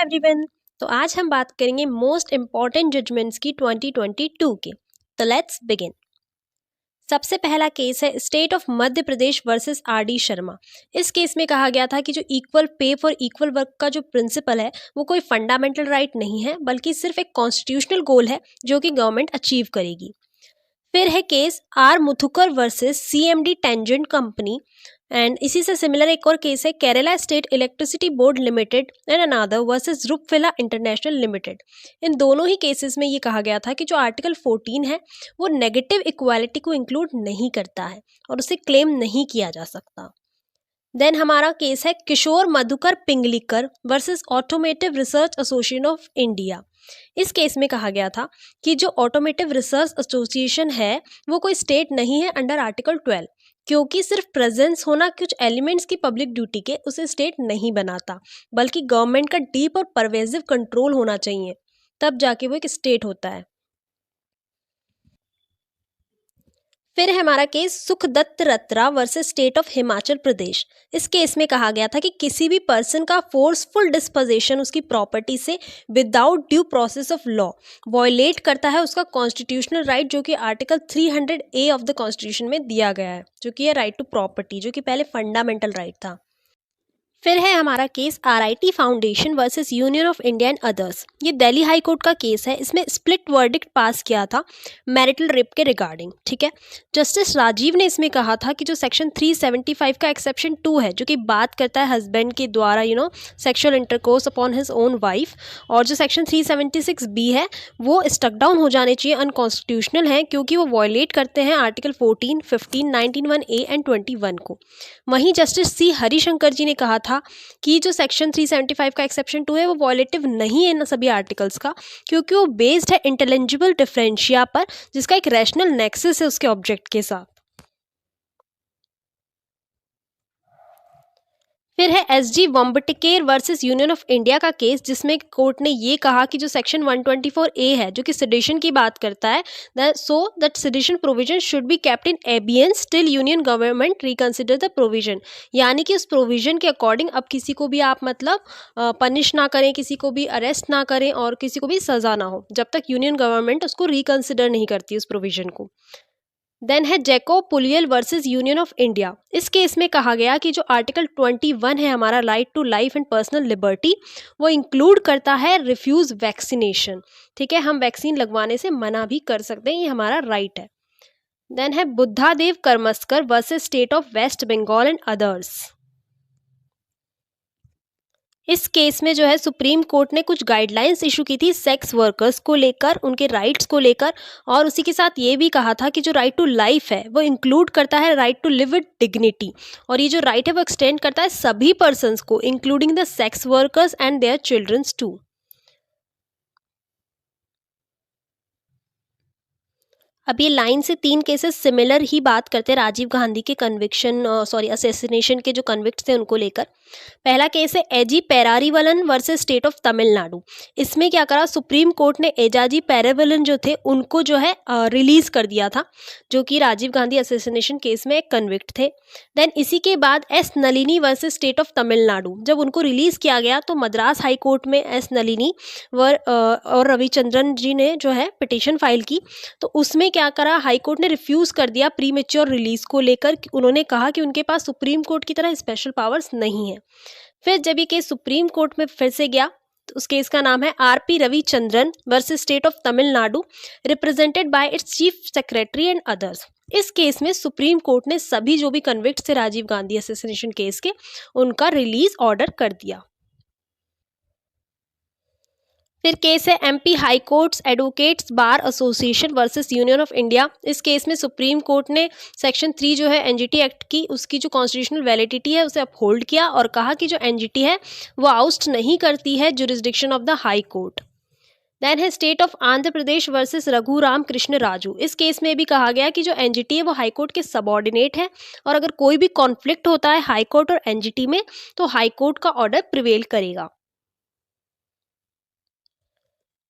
Everyone. तो आज हम बात करेंगे मोस्ट इम्पॉर्टेंट जजमेंट्स की 2022 के। तो लेट्स बिगिन। सबसे पहला केस है state of Madhya Pradesh versus R D Sharma. इस केस में कहा गया था कि जो equal pay for equal work का जो प्रिंसिपल है वो कोई फंडामेंटल राइट नहीं है, बल्कि सिर्फ एक कॉन्स्टिट्यूशनल गोल है जो कि गवर्नमेंट अचीव करेगी। फिर है case R Muthukar versus CMD tangent company. And इसी से सिमिलर एक और केस है Kerala state electricity board limited and another versus रूपफिला इंटरनेशनल लिमिटेड। इन दोनों ही केसेस में ये कहा गया था कि जो आर्टिकल 14 है वो नेगेटिव इक्वालिटी को इंक्लूड नहीं करता है और उसे क्लेम नहीं किया जा सकता। देन हमारा केस है Kishore Madhukar Pinglikar versus automotive research association of India. इस केस में कहा गया था कि जो ऑटोमेटिव रिसर्च एसोसिएशन है वो कोई स्टेट नहीं है अंडर आर्टिकल 12, क्योंकि सिर्फ प्रेजेंस होना कुछ एलिमेंट्स की पब्लिक ड्यूटी के उसे स्टेट नहीं बनाता, बल्कि गवर्नमेंट का डीप और परवेजिव कंट्रोल होना चाहिए, तब जाके वो एक स्टेट होता है। फिर है हमारा case Sukhdutt Ratra versus state of Himachal Pradesh. इस केस में कहा गया था कि किसी भी पर्सन का फोर्सफुल डिस्पोजेशन उसकी प्रॉपर्टी से without due process of law violate करता है उसका कॉन्स्टिट्यूशनल राइट, जो कि article 300A of the constitution में दिया गया है, जो कि है राइट टू प्रॉपर्टी, जो कि पहले फंडामेंटल राइट था। फिर है हमारा case RIT foundation versus union of India and others. ये दिल्ली हाई कोर्ट का केस है। इसमें स्प्लिट वर्डिक्ट पास किया था मैरिटल रेप के रिगार्डिंग। ठीक है, जस्टिस राजीव ने इसमें कहा था कि जो सेक्शन 375 का एक्सेप्शन 2 है, जो कि बात करता है हस्बैंड के द्वारा sexual intercourse upon his own wife, और जो सेक्शन 376B है वो स्टक डाउन हो जाने चाहिए, अनकॉन्स्टिट्यूशनल है, क्योंकि वो वॉयलेट करते हैं आर्टिकल 14, 15, 19(1)(a) एंड 21 को। वहीं जस्टिस सी हरिशंकर जी ने कहा था कि जो सेक्शन 375 का एक्सेप्शन 2 है वो वॉयलेटिव नहीं है इन सभी आर्टिकल्स का, क्योंकि वो बेस्ड है इंटेलिजिबल डिफरेंशिया पर, जिसका एक रैशनल नेक्सस है उसके ऑब्जेक्ट के साथ। फिर है SG Vombatkere versus union of India का केस, जिसमें कोर्ट ने ये कहा कि जो सेक्शन 124A है, जो कि सेडिशन की बात करता है, so that sedition provision should be kept in abeyance till union government reconsider the provision. यानी कि उस प्रोविजन के अकॉर्डिंग अब किसी को भी आप मतलब पनिश ना करें, किसी को भी अरेस्ट ना करें और किसी को भी सजा ना हो, जब तक यूनियन गवर्नमेंट उसको रिकंसिडर नहीं करती उस प्रोविजन को। देन है Jacob Puliyel versus union of India. इस केस में कहा गया कि जो आर्टिकल 21 है हमारा right to life and personal liberty, वो इंक्लूड करता है रिफ्यूज वैक्सीनेशन। ठीक है, हम वैक्सीन लगवाने से मना भी कर सकते हैं, ये हमारा राइट है। देन है Buddhadev Karmaskar versus state of west Bengal and others. इस केस में जो है सुप्रीम कोर्ट ने कुछ गाइडलाइंस इशू की थी सेक्स वर्कर्स को लेकर, उनके राइट्स को लेकर, और उसी के साथ ये भी कहा था कि जो राइट टू लाइफ है वो इंक्लूड करता है right to live with dignity, और ये जो राइट है वो एक्सटेंड करता है सभी पर्सन्स को, including the sex workers and their childrens too. अब ये लाइन से 3 केसेस सिमिलर ही बात करते हैं राजीव गांधी के असेसिनेशन के जो कन्विक्ट्स थे उनको लेकर। पहला केस है AG Perarivalan versus state of Tamil Nadu. इसमें क्या करा, सुप्रीम कोर्ट ने एजाजी पेरारीवलन जो थे उनको जो है रिलीज कर दिया था, जो कि राजीव गांधी असेसिनेशन केस में एक कन्विक्ट थे। देन इसी के बाद S Nalini versus state of Tamil Nadu, जब उनको रिलीज किया गया तो मद्रास हाई कोर्ट में एस नलिनी और रविचंद्रन जी ने जो है पिटीशन फाइल की। तो उसमें क्या करा, हाई कोर्ट ने रिफ्यूज कर दिया प्री मेच्योर रिलीज को लेकर। उन्होंने कहा कि उनके पास सुप्रीम कोर्ट की तरह स्पेशल पावर्स नहीं है। फिर जब ये केस सुप्रीम कोर्ट में फिर से गया तो उस केस का नाम है RP Ravichandran versus state of Tamil Nadu, represented by it's chief secretary and others. इस केस में सुप्रीम कोर्ट ने सभी जो भी कन्विक्ट्स थे राजीव गांधी असैसिनेशन केस के, उनका रिलीज ऑर्डर कर दिया। फिर केस है MP high courts advocates bar association versus union of India. इस केस में सुप्रीम कोर्ट ने सेक्शन 3 जो है एनजीटी एक्ट की, उसकी जो कॉन्स्टिट्यूशनल वैलिडिटी है उसे अपहोल्ड किया और कहा कि जो एनजीटी है वो आउस्ट नहीं करती है jurisdiction of the high court. Then है state of Andhra Pradesh versus Raghuram Krishna Raju. इस केस में भी कहा गया कि जो एनजीटी है वो हाई कोर्ट के सबऑर्डिनेट है, और अगर कोई भी कॉन्फ्लिक्ट होता है हाई कोर्ट और एनजीटी में तो हाई कोर्ट का ऑर्डर प्रिवेल करेगा।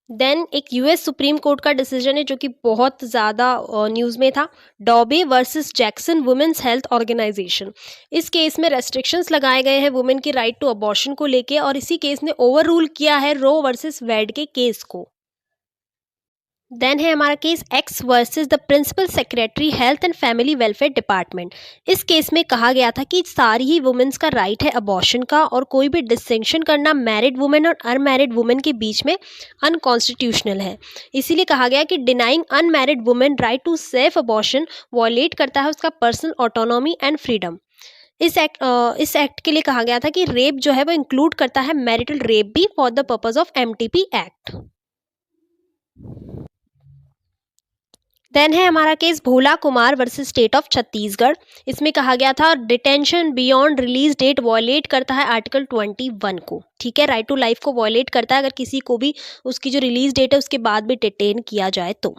देन एक यूएस सुप्रीम कोर्ट का डिसीजन है जो कि बहुत ज़्यादा न्यूज़ में था, Dobbs versus Jackson women's health organisation. इस केस में रेस्ट्रिक्शंस लगाए गए हैं वुमेन की राइट टू अबॉर्शन को लेके, और इसी केस ने ओवर रूल किया है रो वर्सेस वेड के केस को। देन है हमारा case X versus the principal secretary health and family welfare department. इस केस में कहा गया था कि सारी ही वुमेन्स का राइट है अबॉर्शन का, और कोई भी डिस्टिंक्शन करना मैरिड वुमेन और अनमैरिड वुमेन के बीच में अनकॉन्स्टिट्यूशनल है। इसीलिए कहा गया कि denying unmarried women right to safe abortion violate करता है उसका पर्सनल ऑटोनॉमी एंड फ्रीडम। इस एक्ट के लिए कहा गया था कि रेप जो है वो इंक्लूड करता है मैरिटल रेप भी for the purpose of MTP act. Then है हमारा case Bhola Kumar versus state of Chhattisgarh. इसमें कहा गया था detention beyond release date violate करता है आर्टिकल 21 को। ठीक है, राइट टू लाइफ को वॉयलेट करता है अगर किसी को भी उसकी जो रिलीज डेट है उसके बाद भी डिटेन किया जाए तो।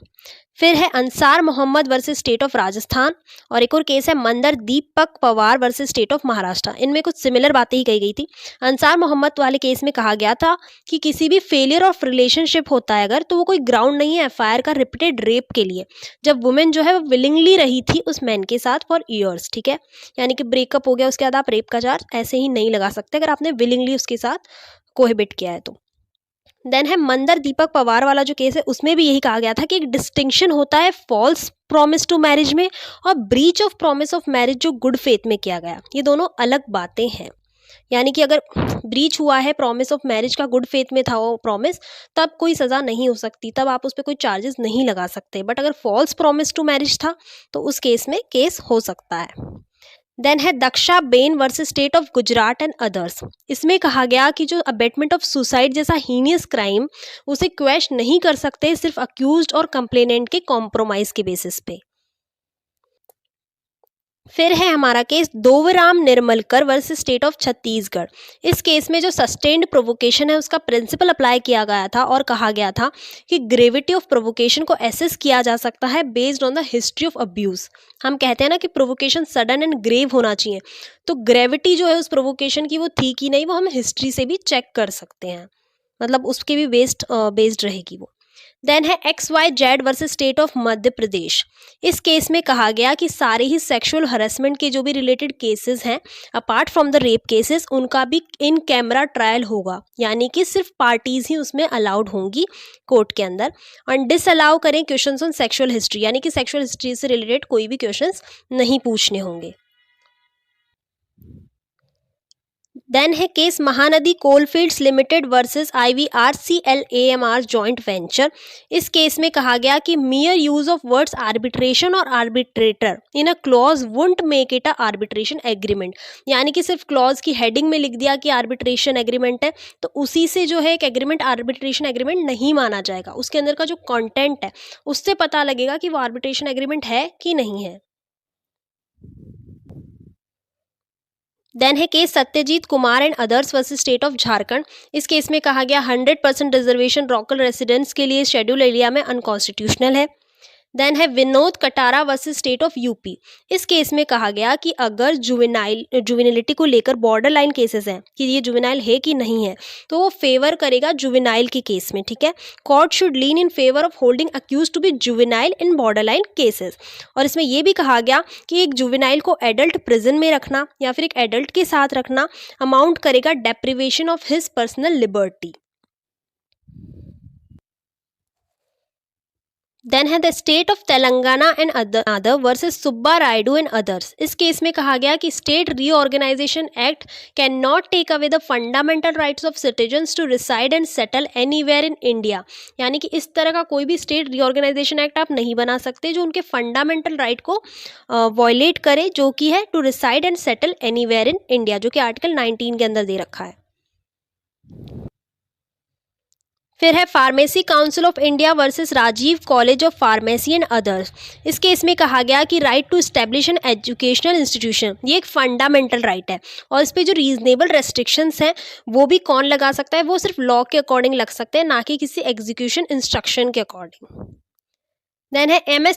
फिर है Ansar Mohammad versus state of Rajasthan, और एक और केस है Mandar Deepak Pawar versus state of Maharashtra. इनमें कुछ सिमिलर बातें ही कही गई थी। अंसार मोहम्मद वाले केस में कहा गया था कि किसी भी फेलियर ऑफ रिलेशनशिप होता है अगर, तो वो कोई ग्राउंड नहीं है एफआईआर का रिपीटेड रेप के लिए, जब वुमेन जो है वो विलिंगली रही थी उस मैन के साथ फॉर ईयर्स। ठीक है, यानी कि ब्रेकअप हो गया उसके बाद आप रेप का चार्ज ऐसे ही नहीं लगा सकते अगर आपने विलिंगली उसके साथ कोहेबिट किया है तो। देन है मंदर दीपक पवार वाला जो केस है, उसमें भी यही कहा गया था कि एक डिस्टिंक्शन होता है फॉल्स प्रॉमिस टू मैरिज में और breach of promise of marriage जो गुड फेथ में किया गया। ये दोनों अलग बातें हैं। यानी कि अगर ब्रीच हुआ है प्रॉमिस ऑफ मैरिज का, गुड फेथ में था वो प्रॉमिस, तब कोई सज़ा नहीं हो सकती, तब आप उस पर कोई चार्जेस नहीं लगा सकते। बट अगर फॉल्स प्रॉमिस टू मैरिज था तो उस केस में केस हो सकता है। देन है Daksha Ben versus state of Gujarat and others. इसमें कहा गया कि जो अबेटमेंट ऑफ सुसाइड जैसा हीनियस क्राइम उसे क्वेश्चन नहीं कर सकते सिर्फ अक्यूज्ड और कंप्लेनेंट के कॉम्प्रोमाइज के बेसिस पे। फिर है हमारा case Dowaram Nirmalkar versus state of Chhattisgarh. इस केस में जो सस्टेन्ड प्रोवोकेशन है उसका प्रिंसिपल अप्लाई किया गया था और कहा गया था कि ग्रेविटी ऑफ प्रोवोकेशन को एसेस किया जा सकता है based on the history of abuse. हम कहते हैं ना कि प्रोवोकेशन सडन एंड ग्रेव होना चाहिए, तो ग्रेविटी जो है उस प्रोवोकेशन की वो थी कि नहीं, वो हम हिस्ट्री से भी चेक कर सकते हैं, मतलब उसके भी बेस्ड रहेगी वो। देन है XYZ versus state of Madhya Pradesh. इस केस में कहा गया कि सारे ही सेक्सुअल हरेसमेंट के जो भी रिलेटेड केसेस हैं apart from the rape cases, उनका भी इन कैमरा ट्रायल होगा, यानी कि सिर्फ पार्टीज ही उसमें अलाउड होंगी कोर्ट के अंदर। और डिसअलाउ करें क्वेश्चंस ऑन सेक्सुअल हिस्ट्री, यानी कि सेक्सुअल हिस्ट्री से रिलेटेड कोई भी क्वेश्चंस नहीं पूछने होंगे। देन है case Mahanadi coalfields limited versus IVRCLAMR joint venture. इस केस में कहा गया कि mere use of words arbitration और arbitrator in a clause won't make it a arbitration agreement. यानी कि सिर्फ क्लॉज की हेडिंग में लिख दिया कि आर्बिट्रेशन एग्रीमेंट है, तो उसी से जो है एक एग्रीमेंट आर्बिट्रेशन एग्रीमेंट नहीं माना जाएगा। उसके अंदर का जो कंटेंट है उससे पता लगेगा कि वो आर्बिट्रेशन एग्रीमेंट है कि नहीं है। देन है case Satyajit Kumar and others versus state of Jharkhand. इस केस में कहा गया 100% रिजर्वेशन लोकल रेसिडेंट्स के लिए शेड्यूल एरिया में अनकॉन्स्टिट्यूशनल है। देन है Vinod Katara versus state of UP. इस केस में कहा गया कि अगर जुवेनिलिटी को लेकर बॉर्डर लाइन केसेस हैं कि ये जुवेनाइल है कि नहीं है, तो वो फेवर करेगा जुवेनाइल के केस में। ठीक है, court should lean in favour of holding accused to be juvenile in border line cases. और इसमें यह भी कहा गया कि एक जुवेनाइल को एडल्ट प्रिजन में रखना या फिर एक एडल्ट के साथ रखना अमाउंट करेगा deprivation of his personal liberty. Then है the state of Telangana and other versus Subba Rayudu and others. इस केस में कहा गया कि state reorganisation act can not take away the fundamental rights of citizens to reside and settle anywhere in India. यानी कि इस तरह का कोई भी स्टेट रीऑर्गेनाइजेशन एक्ट आप नहीं बना सकते जो उनके फंडामेंटल राइट को वॉयलेट करे, जो कि है to reside and settle anywhere in India, जो कि आर्टिकल 19 के अंदर दे रखा है। फिर है pharmacy council of India versus Rajiv college of pharmacy and others. इस केस में कहा गया कि right to establish an educational institution ये एक फंडामेंटल राइट है, और इस पे जो रीजनेबल रेस्ट्रिक्शंस हैं वो भी कौन लगा सकता है, वो सिर्फ लॉ के अकॉर्डिंग लग सकते हैं, ना कि किसी एग्जीक्यूशन इंस्ट्रक्शन के अकॉर्डिंग। देन है MS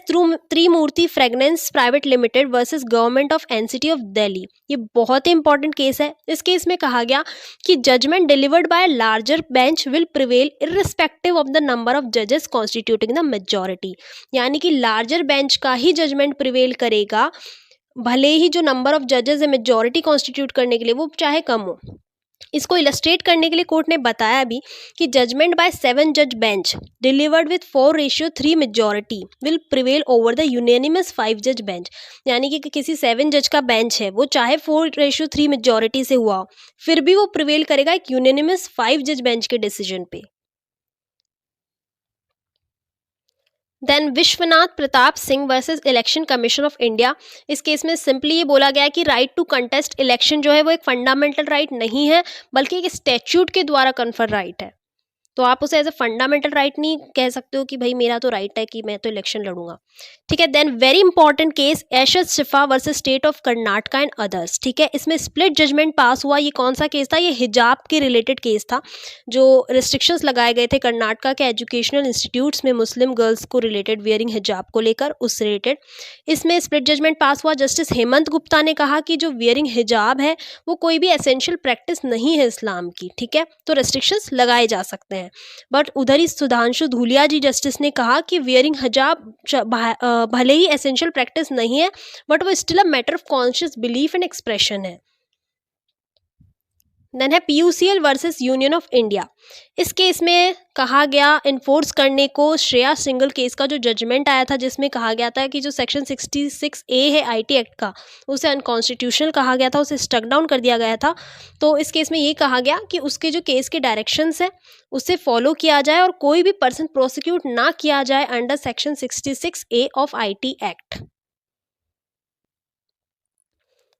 Trimurti fragrance private limited versus government of NCT of Delhi. ये बहुत ही इंपॉर्टेंट केस है। इस केस में कहा गया कि judgement delivered by larger bench will prevail irrespective of the number of जजेस कॉन्स्टिट्यूटिंग द मेजॉरिटी। यानी कि लार्जर बेंच का ही जजमेंट प्रिवेल करेगा, भले ही जो नंबर ऑफ जजेस है मेजॉरिटी कॉन्स्टिट्यूट करने के लिए वो चाहे कम हो। इसको इलस्ट्रेट करने के लिए कोर्ट ने बताया भी कि जजमेंट बाय 7 जज bench delivered with 4:3 majority will prevail over the unanimous 5 जज बेंच। यानी कि किसी 7 जज का बेंच है, वो चाहे 4:3 मेजॉरिटी से हुआ हो, फिर भी वो प्रिवेल करेगा एक यूनानिमस 5 जज बेंच के डिसीजन पे। Then Vishwanath Pratap Singh versus election commission of India. इस केस में सिंपली ये बोला गया है कि राइट टू कंटेस्ट इलेक्शन जो है वो एक फंडामेंटल राइट नहीं है, बल्कि एक स्टैट्यूट के द्वारा कन्फर राइट है। तो आप उसे एज ए फंडामेंटल राइट नहीं कह सकते हो कि भाई मेरा तो राइट है कि मैं तो इलेक्शन लड़ूंगा। ठीक है। Then very important case एशद Shifa versus state of Karnataka and others. ठीक है, इसमें स्प्लिट जजमेंट पास हुआ। ये कौन सा केस था? ये हिजाब के रिलेटेड केस था। जो रिस्ट्रिक्शंस लगाए गए थे कर्नाटका के एजुकेशनल इंस्टीट्यूट्स में मुस्लिम गर्ल्स को रिलेटेड वियरिंग हिजाब को लेकर, उससे रिलेटेड इसमें स्प्लिट जजमेंट पास हुआ। जस्टिस हेमंत गुप्ता ने कहा कि जो वियरिंग हिजाब है वो कोई भी एसेंशियल प्रैक्टिस नहीं है इस्लाम की। ठीक है, तो रेस्ट्रिक्शंस लगाए जा सकते हैं। बट उधर ही सुधांशु धूलिया जी जस्टिस ने कहा कि वियरिंग हिजाब भले ही एसेंशियल प्रैक्टिस नहीं है, बट वो still a matter of conscious belief and expression है। देन है PUCL versus union of India. इस केस में कहा गया इन्फोर्स करने को श्रेया सिंगल केस का जो जजमेंट आया था, जिसमें कहा गया था कि जो सेक्शन 66A है IT एक्ट का, उसे अनकॉन्स्टिट्यूशनल कहा गया था, उसे स्ट्रक डाउन कर दिया गया था। तो इस केस में ये कहा गया कि उसके जो केस के डायरेक्शंस है उसे फॉलो किया जाए और कोई भी पर्सन प्रोसिक्यूट ना किया जाए under section 66A of IT act.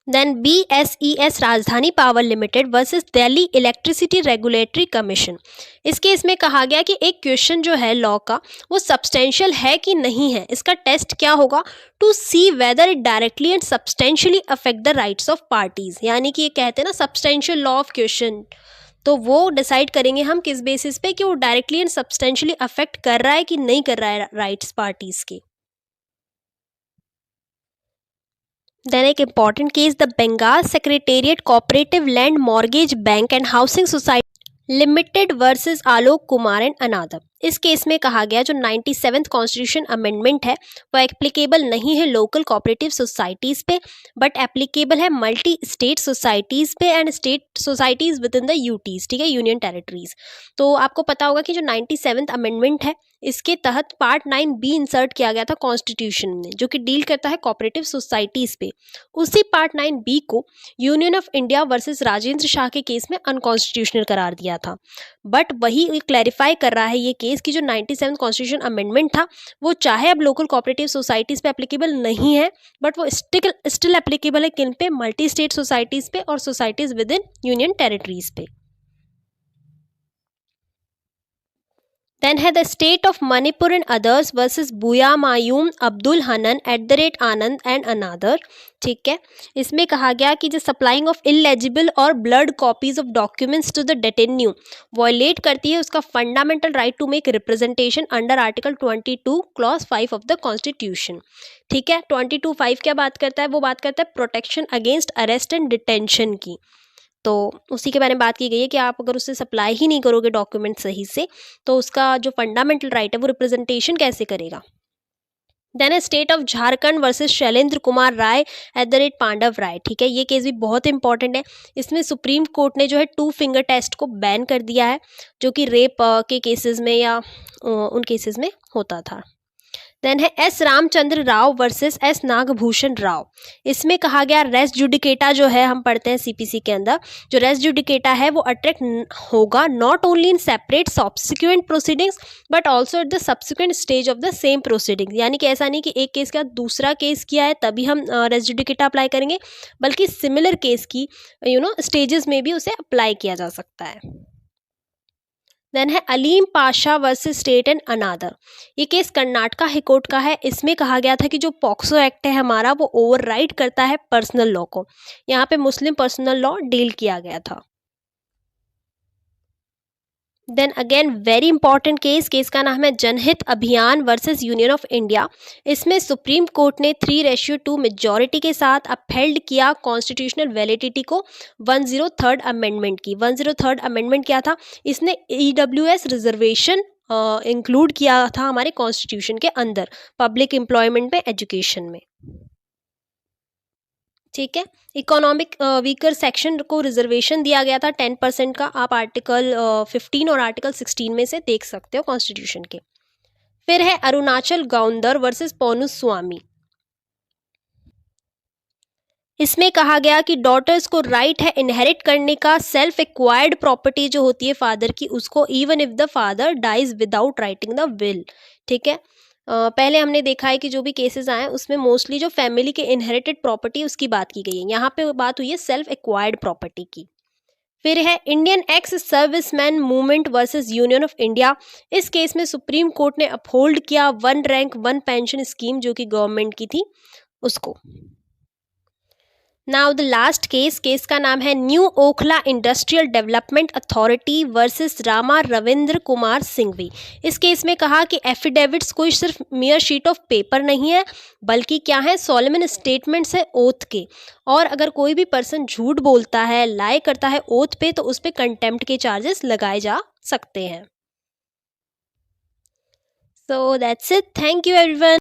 Then BSES Rajdhani power limited versus Delhi electricity regulatory commission. इस केस में कहा गया कि एक क्वेश्चन जो है लॉ का वो सब्सटेंशियल है कि नहीं है। इसका टेस्ट क्या होगा? To see whether it directly and substantially affect the rights of parties. यानी कि ये कहते हैं ना सब्सटेंशियल लॉ ऑफ क्वेश्चन, तो वो डिसाइड करेंगे हम किस बेसिस पे कि वो डायरेक्टली एंड सब्सटेंशियली अफेक्ट कर रहा है कि नहीं कर रहा है राइट्स पार्टीज के। देन एक important case the Bengal secretariat cooperative land mortgage bank and housing society limited versus Alok Kumar and another. इस केस में कहा गया जो 97th कॉन्स्टिट्यूशन अमेंडमेंट है वो एप्लीकेबल नहीं है लोकल कोऑपरेटिव सोसाइटीज पे, बट एप्लीकेबल है मल्टी स्टेट सोसाइटीज पे and state societies with in the UTs. ठीक है, यूनियन टेरिटरीज। तो आपको पता होगा कि जो 97th अमेंडमेंट है इसके तहत पार्ट 9B इंसर्ट किया गया था कॉन्स्टिट्यूशन में, जो कि डील करता है कोऑपरेटिव सोसाइटीज पे। उसी पार्ट 9B को union of India versus Rajendra Shah के केस में अनकॉन्स्टिट्यूशनल करार दिया था। बट वही क्लैरिफाई कर रहा है ये केस कि जो 97th कॉन्स्टिट्यूशन अमेंडमेंट था वो चाहे अब लोकल कोऑपरेटिव सोसाइटीज पे एप्लीकेबल नहीं है, बट वो स्टिल एप्लीकेबल है किन पे? मल्टी स्टेट सोसाइटीज पे और societies with in union territories पे। देन है the state of Manipur and others versus Buyamayum Abdul Hanan @आनंद एंड अनादर। ठीक है, इसमें कहा गया कि जो सप्लाइंग ऑफ इलेजिबल और blurred copies of documents to the detenu violate करती है उसका fundamental right to make representation under article 22 clause 5 of the constitution. ठीक है, 22(5) क्या बात करता है? वो बात करता है protection against arrest and detention की। तो उसी के बारे में बात की गई है कि आप अगर उससे सप्लाई ही नहीं करोगे डॉक्यूमेंट सही से, तो उसका जो फंडामेंटल राइट है वो रिप्रेजेंटेशन कैसे करेगा। Then state of Jharkhand versus Shailendra Kumar Rai @पांडव राय। ठीक है, ये केस भी बहुत इंपॉर्टेंट है। इसमें सुप्रीम कोर्ट ने जो है 2 फिंगर टेस्ट को बैन कर दिया है, जो कि रेप के केसेस में या उन केसेस में होता था। देन है S Ramchandra Rao versus S Nagabhushan Rao. इसमें कहा गया रेस जुडिकेटा जो है हम पढ़ते हैं CPC के अंदर, जो रेस जुडिकेटा है वो अट्रैक्ट होगा not only in separate subsequent proceedings but also at the subsequent stage of the same proceeding. यानी कि ऐसा नहीं कि एक केस का दूसरा केस किया है तभी हम रेस जुडिकेटा अप्लाई करेंगे, बल्कि सिमिलर केस की स्टेजेस में भी उसे अप्लाई किया जा सकता है। देन है Aleem Pasha versus state and another. ये केस कर्नाटका हाईकोर्ट का है। इसमें कहा गया था कि जो पॉक्सो एक्ट है हमारा वो ओवरराइड करता है पर्सनल लॉ को। यहाँ पे मुस्लिम पर्सनल लॉ डील किया गया था। Then again very important case का नाम है Janhit Abhiyan versus union of India. इसमें सुप्रीम कोर्ट ने 3:2 मेजॉरिटी के साथ अपहेल्ड किया कॉन्स्टिट्यूशनल वैलिडिटी को 103rd अमेंडमेंट की। 103rd अमेंडमेंट क्या था? इसने EWS रिजर्वेशन इंक्लूड किया था हमारे कॉन्स्टिट्यूशन के अंदर, पब्लिक एम्प्लॉयमेंट में, एजुकेशन में। ठीक है, इकोनॉमिक वीकर सेक्शन को रिजर्वेशन दिया गया था 10% का। आप आर्टिकल 15 और आर्टिकल 16 में से देख सकते हो कॉन्स्टिट्यूशन के। फिर है अरुणाचल गाउंदर वर्सेस पौनुस्वामी। इसमें कहा गया कि डॉटर्स को राइट है इनहेरिट करने का, सेल्फ एक्वायर्ड प्रॉपर्टी जो होती है फादर की उसको, even if the father dies without writing the will. ठीक है, पहले हमने देखा है कि जो भी केसेस आए उसमें मोस्टली जो फैमिली के इनहेरिटेड प्रॉपर्टी उसकी बात की गई है, यहाँ पे बात हुई है सेल्फ एक्वायर्ड प्रॉपर्टी की। फिर है Indian ex serviceman movement versus union of India. इस केस में सुप्रीम कोर्ट ने अपहोल्ड किया 1 रैंक 1 पेंशन स्कीम जो कि गवर्नमेंट की थी उसको। नाउ द लास्ट केस का नाम है new Okhla industrial development authority versus Rama Ravindra Kumar Singhvi. इस केस में कहा कि एफिडेविट्स कोई सिर्फ मियर शीट ऑफ पेपर नहीं है, बल्कि क्या है, सोलेमन स्टेटमेंट्स है ओथ के। और अगर कोई भी पर्सन झूठ बोलता है, लाई करता है ओथ पे, तो उस पर कंटेम्प्ट के चार्जेस लगाए जा सकते हैं। So that's it, thank you everyone.